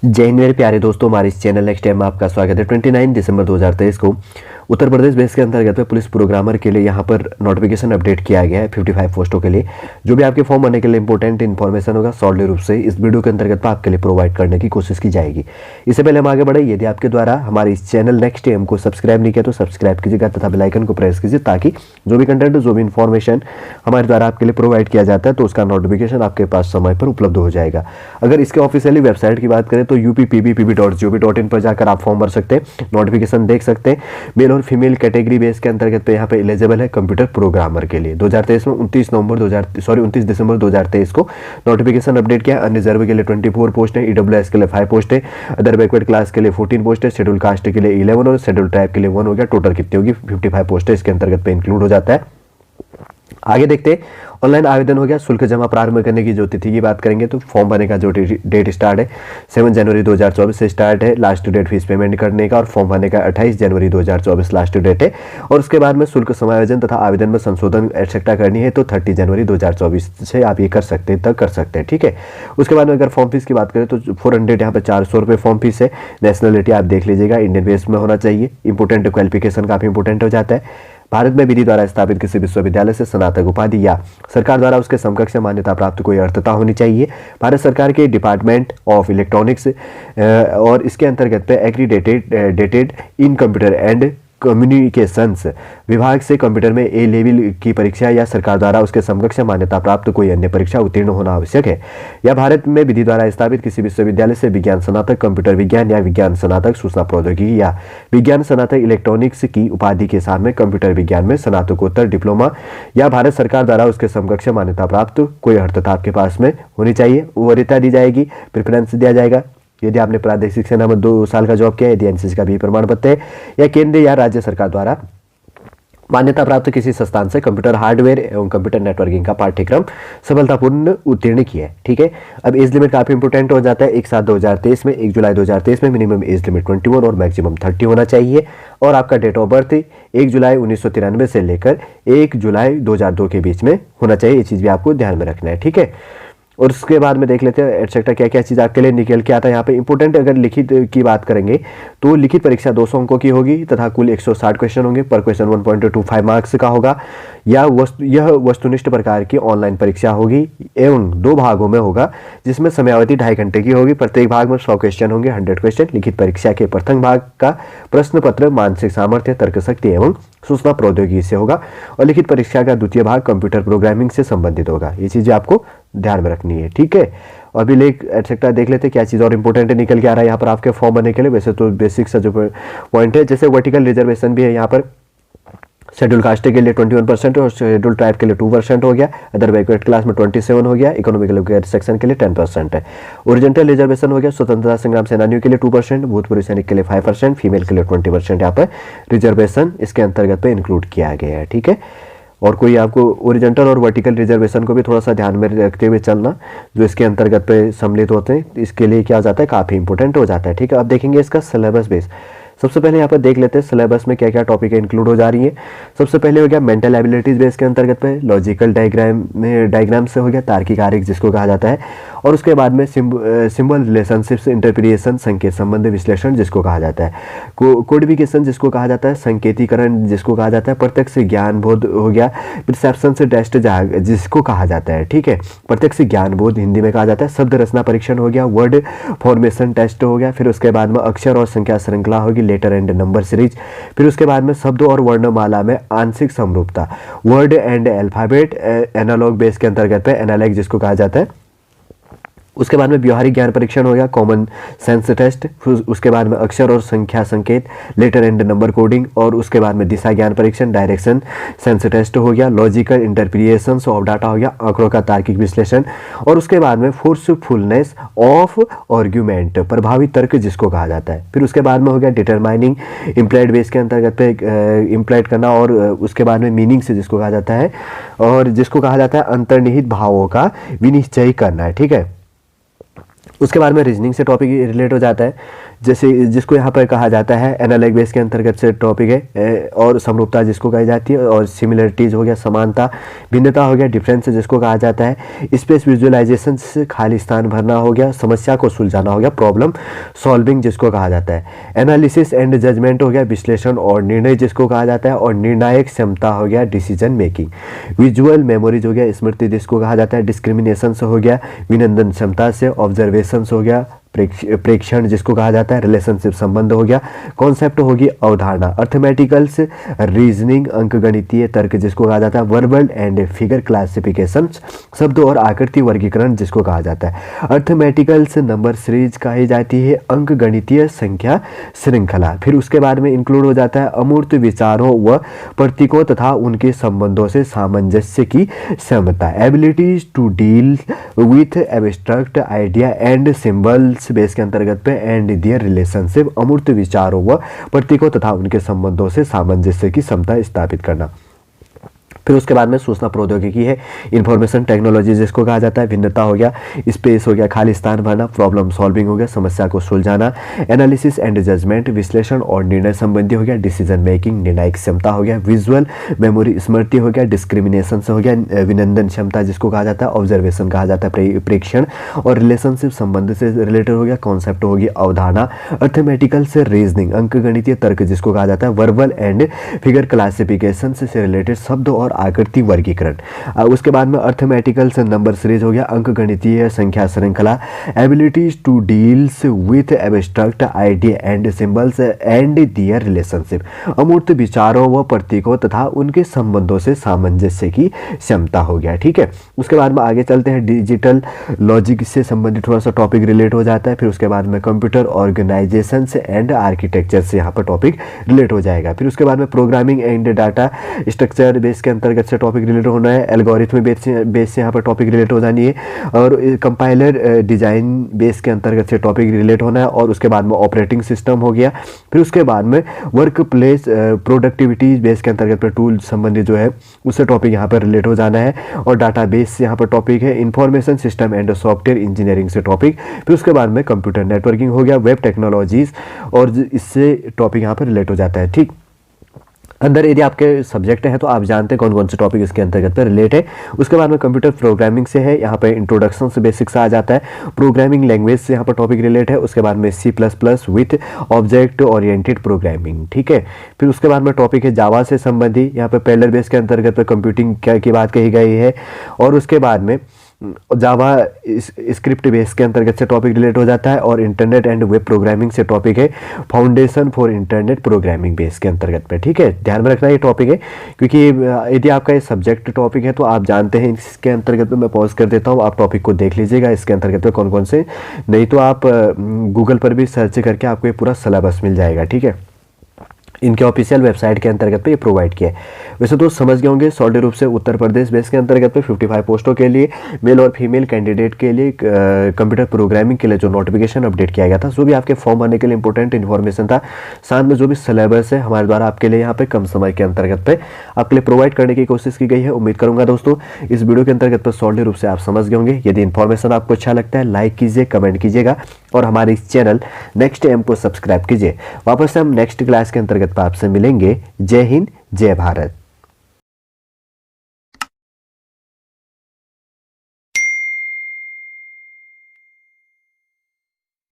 जय हिंद मेरे प्यारे दोस्तों, हमारे इस चैनल नेक्स्ट टाइम में आपका स्वागत है। 29 दिसंबर 2023 को उत्तर प्रदेश बेस के अंतर्गत पे पुलिस प्रोग्रामर के लिए यहाँ पर नोटिफिकेशन अपडेट किया गया है 55 पोस्टों के लिए। जो भी आपके फॉर्म भरने के लिए इंपॉर्टेंट इन्फॉर्मेशन होगा शॉर्टली रूप से इस वीडियो के अंतर्गत आपके लिए प्रोवाइड करने की कोशिश की जाएगी। इससे पहले हम आगे बढ़े, यदि आपके द्वारा हमारे इस चैनल नेक्स्ट टाइम को सब्सक्राइब नहीं किया तो सब्सक्राइब कीजिएगा तथा बेल आइकन को प्रेस कीजिए, ताकि जो भी कंटेंट जो भी इन्फॉर्मेशन हमारे द्वारा आपके लिए प्रोवाइड किया जाता है तो उसका नोटिफिकेशन आपके पास समय पर उपलब्ध हो जाएगा। अगर इसके ऑफिशियली वेबसाइट की बात करें तो upppb.gov.in पर जाकर आप फॉर्म भर सकते हैं, नोटिफिकेशन देख सकते हैं। मेल और फीमेल कैटेगरी बेस के अंतर्गत पे यहाँ पे एलिजिबल है कंप्यूटर प्रोग्रामर के लिए। 2023 में 29 दिसंबर 2023 को नोटिफिकेशन अपडेट किया। अनरिजर्व के लिए 24 पोस्ट है, ईडब्ल्यूएस के लिए 5 पोस्ट है, अदर बैकवर्ड क्लास के लिए 14 पोस्ट है, शेड्यूल कास्ट के लिए 11 और शेड्यूल ट्राइब के लिए 1 हो गया। टोटल कितनी होगी? 55 पोस्ट है, इसके अंतर्गत पे इंक्लूड हो जाता है। आगे देखते हैं, ऑनलाइन आवेदन हो गया। शुल्क जमा प्रारंभ करने की जो तिथि की बात करेंगे तो फॉर्म भरने का जो डेट स्टार्ट है 7 जनवरी 2024 से स्टार्ट है। लास्ट डेट फीस पेमेंट करने का और फॉर्म भरने का 28 जनवरी 2024 लास्ट डेट है। और उसके बाद में शुल्क समायोजन तथा आवेदन में संशोधन एटसेट्रा करनी है तो 30 जनवरी 2024 से आप ये कर सकते हैं, तक कर सकते हैं, ठीक है। उसके बाद में अगर फॉर्म फीस की बात करें तो 400 यहाँ पर 400 रुपये फॉर्म फीस है। नेशनलिटी आप देख लीजिएगा, इंडियन बेस में होना चाहिए। इंपोर्टेंट क्वालिफिकेशन काफी इंपोर्टेंट हो जाता है। भारत में विधि द्वारा स्थापित किसी विश्वविद्यालय से स्नातक उपाधि या सरकार द्वारा उसके समकक्ष मान्यता प्राप्त कोई अर्थता होनी चाहिए। भारत सरकार के डिपार्टमेंट ऑफ इलेक्ट्रॉनिक्स और इसके अंतर्गत पे एग्रीडेटेड इन कंप्यूटर एंड कम्युनिकेशंस विभाग से कंप्यूटर में ए लेवल की परीक्षा या सरकार द्वारा उसके समकक्ष मान्यता प्राप्त कोई अन्य परीक्षा उत्तीर्ण होना आवश्यक है। या भारत में विधि द्वारा स्थापित किसी विश्वविद्यालय से विज्ञान स्नातक कंप्यूटर विज्ञान या विज्ञान स्नातक सूचना प्रौद्योगिकी या विज्ञान स्नातक इलेक्ट्रॉनिक्स की उपाधि के साथ में कंप्यूटर विज्ञान में स्नातकोत्तर डिप्लोमा या भारत सरकार द्वारा उसके समकक्ष मान्यता प्राप्त कोई अर्थता आपके पास में होनी चाहिए। वरीयता दी जाएगी, प्रेफरेंस दिया जाएगा यदि आपने प्रादेशिक सेना में 2 साल का जॉब किया, यदि एनसीसी का भी प्रमाण पत्र है, या केंद्र या राज्य सरकार द्वारा मान्यता प्राप्त किसी संस्थान से कंप्यूटर हार्डवेयर एवं कंप्यूटर नेटवर्किंग का पाठ्यक्रम सफलतापूर्ण उत्तीर्ण किया है, ठीक है। अब एज लिमिट काफी इंपोर्टेंट हो जाता है। 1/7/2023 में 1 जुलाई 2023 में मिनिमम एज लिमिट 21 और मैक्सिमम 30 होना चाहिए। और आपका डेट ऑफ बर्थ 1 जुलाई 1993 से लेकर 1 जुलाई 2002 के बीच में होना चाहिए। ये चीज भी आपको ध्यान में रखना है, ठीक है। और उसके बाद में देख लेते हैं एटसेट्रा क्या क्या चीज़ आपके लिए निकल के आता है यहाँ पे। इंपोर्टेंट अगर लिखित की बात करेंगे तो लिखित परीक्षा 200 अंकों की होगी तथा कुल 160 क्वेश्चन होंगे। पर क्वेश्चन 1.25 मार्क्स का होगा। यह वस्तुनिष्ठ प्रकार की ऑनलाइन परीक्षा होगी एवं 2 भागों में होगा, जिसमें समयावधि 2.5 घंटे की होगी। प्रत्येक भाग में 100 क्वेश्चन होंगे, 100 क्वेश्चन। लिखित परीक्षा के प्रथम भाग का प्रश्न पत्र मानसिक सामर्थ्य, तर्क शक्ति एवं सूचना प्रौद्योगिकी से होगा और लिखित परीक्षा का द्वितीय भाग कंप्यूटर प्रोग्रामिंग से संबंधित होगा। ये चीजें आपको ध्यान में रखनी है, ठीक है। अभी लेख एटसेट्रा देख लेते हैं क्या चीज़ और इंपॉर्टेंट निकल के आ रहा है यहाँ पर आपके फॉर्म भरने के लिए। वैसे तो बेसिक सा जो पॉइंट है, जैसे वर्टिकल रिजर्वेशन भी है यहाँ पर। शेड्यूल कास्ट के लिए 21% और शेड्यूल ट्राइब के लिए 2% हो गया। अदर बैकवर्ड क्लास में 27 हो गया। इकोनॉमिकल सेक्शन के लिए 10% है। ओरिजेंटल रिजर्वेशन हो गया। स्वतंत्रता संग्राम सेनानियों के लिए 2%, भूतपूर्व सैनिक के लिए 5%, फीमेल के लिए 20% यहाँ पर रिजर्वेशन इसके अंतर्गत पे इंक्लूड किया गया है, ठीक है। और कोई आपको ओरिजेंटल और वर्टिकल रिजर्वेशन को भी थोड़ा सा ध्यान में रखते हुए चलना, जो इसके अंतर्गत पे सम्मिलित होते हैं, इसके लिए क्या हो जाता है, काफ़ी इंपॉर्टेंट हो जाता है, ठीक है। अब देखेंगे इसका सिलेबस बेस। सबसे पहले यहाँ पर देख लेते हैं सिलेबस में क्या क्या टॉपिक इंक्लूड हो जा रही है। सबसे पहले हो गया मेंटल एबिलिटीज बेस के अंतर्गत पे लॉजिकल डायग्राम से हो गया तार्किक आरेख जिसको कहा जाता है। और उसके बाद में सिंबल रिलेशनशिप्स इंटरप्रिटेशन संकेत संबंध विश्लेषण जिसको कहा जाता है। कोडिफिकेशन जिसको कहा जाता है, संकेतीकरण जिसको कहा जाता है, प्रत्यक्ष ज्ञान बोध हो गया, परसेप्शन से टेस्ट जिसको कहा जाता है, ठीक है। प्रत्यक्ष ज्ञान बोध हिंदी में कहा जाता है। शब्द रचना परीक्षण हो गया, वर्ड फॉर्मेशन टेस्ट हो गया। फिर उसके बाद में अक्षर और संख्या श्रृंखला होगी, लेटर एंड नंबर सीरीज। फिर उसके बाद में शब्द और वर्णमाला में आंशिक समरूपता, word and alphabet analog base के अंतर्गत पे एनालॉग जिसको कहा जाता है। उसके बाद में व्यवहारिक ज्ञान परीक्षण हो गया, कॉमन सेंस टेस्ट। उसके बाद में अक्षर और संख्या संकेत, लेटर एंड नंबर कोडिंग। और उसके बाद में दिशा ज्ञान परीक्षण, डायरेक्शन सेंस टेस्ट हो गया, लॉजिकल इंटरप्रिटेशन ऑफ डाटा हो गया, आंकड़ों का तार्किक विश्लेषण। और उसके बाद में फोर्सफुलनेस ऑफ आर्ग्यूमेंट, प्रभावी तर्क जिसको कहा जाता है। फिर उसके बाद में हो गया डिटरमाइनिंग इम्प्लाइड बेस के अंतर्गत पे इम्प्लाइड करना। और उसके बाद में मीनिंग से जिसको कहा जाता है और जिसको कहा जाता है अंतर्निहित भावों का विनिश्चय करना है, ठीक है। उसके बाद में रीजनिंग से टॉपिक रिलेट हो जाता है, जैसे जिसको यहाँ पर कहा जाता है एनालॉग बेस के अंतर्गत से टॉपिक है, और समरूपता जिसको कही जाती है, और सिमिलरिटीज हो गया, समानता, भिन्नता हो गया, डिफरेंस जिसको कहा जाता है, स्पेस विजुअलाइजेशन से खाली स्थान भरना हो गया, समस्या को सुलझाना हो गया, प्रॉब्लम सॉल्विंग जिसको कहा जाता है, एनालिसिस एंड जजमेंट हो गया, विश्लेषण और निर्णय जिसको कहा जाता है, और निर्णायक क्षमता हो गया, डिसीजन मेकिंग, विजुअल मेमोरीज हो गया, स्मृति जिसको कहा जाता है, डिस्क्रिमिनेशन हो गया, विनंदन क्षमता से, ऑब्जर्वेशन हो गया, प्रेक्षण जिसको कहा जाता है, रिलेशनशिप संबंध हो गया, कॉन्सेप्ट होगी अवधारणा, अर्थमेटिकल्स रीजनिंग अंकगणितीय तर्क जिसको कहा जाता है, वर्बल एंड फिगर क्लासिफिकेशन शब्द और आकृति वर्गीकरण जिसको कहा जाता है, अर्थमेटिकल्स नंबर सीरीज कही जाती है, अंकगणितीय संख्या श्रृंखला। फिर उसके बाद में इंक्लूड हो जाता है अमूर्त विचारों व प्रतीकों तथा उनके संबंधों से सामंजस्य की क्षमता, abilities to deal with abstract idea and symbols base के अंतर्गत पे, एंड दियर रिलेशनशिप, अमूर्त विचारों व प्रतीकों तथा उनके संबंधों से सामंजस्य की क्षमता स्थापित करना। फिर उसके बाद में सूचना प्रौद्योगिकी है, इंफॉर्मेशन टेक्नोलॉजी जिसको कहा जाता है, भिन्नता हो गया, स्पेस हो गया, खाली स्थान भरना, प्रॉब्लम सॉल्विंग हो गया, समस्या को सुलझाना, एनालिसिस एंड जजमेंट, विश्लेषण और निर्णय संबंधी हो गया, डिसीजन मेकिंग, निर्णायक क्षमता हो गया, विजुअल मेमोरी स्मृति हो गया, डिस्क्रिमिनेशन से हो गया, विनंदन क्षमता जिसको कहा जाता है, ऑब्जर्वेशन कहा जाता है, प्रेक्षण और रिलेशनशिप संबंध से रिलेटेड हो गया, कॉन्सेप्ट होगी अवधारणा, अर्थमेटिकल से रीजनिंग अंकगणितीय तर्क जिसको कहा जाता है, वर्बल एंड फिगर क्लासिफिकेशन से रिलेटेड शब्द और आकृति वर्गीकरण। उसके बाद में अर्थमेटिकल से नंबर सीरीज हो गया, अंकगणितीय संख्या श्रृंखला, abilities to deals with abstract idea and symbols and their relationship, अमूर्त विचारों व प्रतीकों तथा उनके संबंधों से सामंजस्य की क्षमता हो गया। ठीक है, उसके बाद में आगे चलते हैं, डिजिटल लॉजिक से संबंधित थोड़ा सा टॉपिक रिलेट हो जाता है। फिर उसके बाद में कंप्यूटर ऑर्गेनाइजेशन से एंड आर्किटेक्चर से यहाँ पर टॉपिक रिलेट हो जाएगा। फिर उसके बाद में programming and data structure base के अंतर्गत से टॉपिक रिलेट होना है, एल्गोरिथम बेस से यहाँ पर टॉपिक रिलेट हो जानी है, और कंपाइलर डिजाइन बेस के अंतर्गत से टॉपिक रिलेट होना है, और उसके बाद में ऑपरेटिंग सिस्टम हो गया। फिर उसके बाद में वर्क प्लेस प्रोडक्टिविटी बेस के अंतर्गत पर टूल संबंधित जो है उससे टॉपिक यहाँ पर रिलेट हो जाना है, और डाटा बेस से यहाँ पर टॉपिक है, information system and software engineering से टॉपिक। फिर उसके बाद में कंप्यूटर नेटवर्किंग हो गया, वेब टेक्नोलॉजीज, और इससे टॉपिक यहाँ पर रिलेट हो जाता है। ठीक, अंदर यदि आपके सब्जेक्ट है तो आप जानते हैं कौन कौन से टॉपिक इसके अंतर्गत पर रिलेट है। उसके बाद में कंप्यूटर प्रोग्रामिंग से है, यहाँ पे इंट्रोडक्शन से बेसिक्स आ जाता है, प्रोग्रामिंग लैंग्वेज से यहाँ पर टॉपिक रिलेट है। उसके बाद में C++ with object oriented programming. ठीक है, फिर उसके बाद में टॉपिक है जावा से संबंधी, यहाँ पे पैरेलल बेस के अंतर्गत पर कंप्यूटिंग की बात कही गई है, और उसके बाद में जावा स्क्रिप्ट बेस के अंतर्गत से टॉपिक रिलेट हो जाता है, और इंटरनेट एंड वेब प्रोग्रामिंग से टॉपिक है foundation for internet programming base के अंतर्गत पे। ठीक है, ध्यान में रखना ये टॉपिक है, क्योंकि यदि आपका ये सब्जेक्ट टॉपिक है तो आप जानते हैं इसके अंतर्गत में मैं पॉज कर देता हूँ, आप टॉपिक को देख लीजिएगा इसके अंतर्गत में कौन कौन से, नहीं तो आप गूगल पर भी सर्च करके आपको ये पूरा सिलेबस मिल जाएगा। ठीक है, इनके ऑफिशियल वेबसाइट के अंतर्गत पे ये प्रोवाइड किया है। वैसे तो समझ गए होंगे सॉलिड रूप से उत्तर प्रदेश बेस के अंतर्गत पे 55 पोस्टों के लिए मेल और फीमेल कैंडिडेट के लिए कंप्यूटर प्रोग्रामिंग के लिए जो नोटिफिकेशन अपडेट किया गया था, जो भी आपके फॉर्म भरने के लिए इंपॉर्टेंट इन्फॉर्मेशन था, साथ में जो भी सिलेबस है हमारे द्वारा आपके लिए यहाँ पे कम समय के अंतर्गत पे आपके लिए प्रोवाइड करने की कोशिश की गई है। उम्मीद करूंगा दोस्तों इस वीडियो के अंतर्गत पर सॉलिड रूप से आप समझ गए होंगे। यदि इन्फॉर्मेशन आपको अच्छा लगता है लाइक कीजिए, कमेंट कीजिएगा, और हमारे इस चैनल नेक्स्ट एम को सब्सक्राइब कीजिए। वापस से हम नेक्स्ट क्लास के अंतर्गत पर आपसे मिलेंगे। जय हिंद, जय भारत।